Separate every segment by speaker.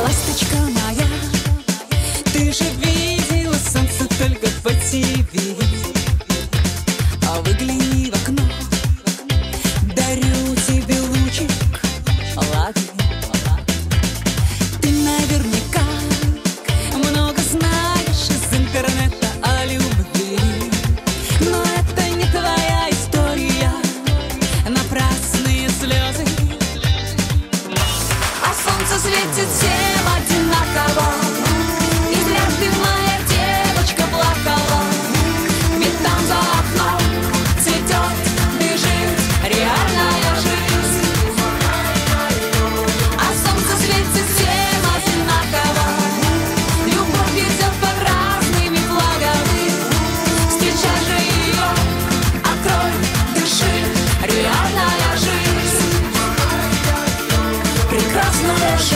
Speaker 1: Ласточка моя, ты же видела солнце только по ТВ. А выгляни в окно, дарю тебе лучик, лови. Ты наверняка много знаешь из интернета о любви, но это не твоя история, напрасные слезы. А солнце светит всем одинаково, и зря ты, моя девочка, плакала. Ведь там за окном цветет, бежит реальная жизнь. А солнце светит всем одинаково, любовь идет под разными флагами. Встречай же ее, открой, дыши, реальная жизнь, прекрасная жизнь.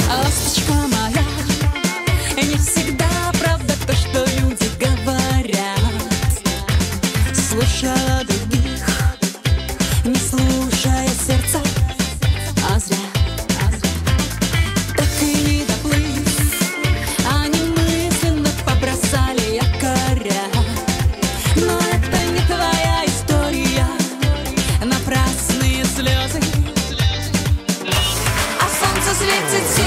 Speaker 1: Ласточка моя, не всегда правда то, что люди говорят. Слушала других, не слушая сердца, а зря. Так и не доплыть, они мысленно побросали якоря. Но это не твоя история, напрасные слезы. А солнце светит всем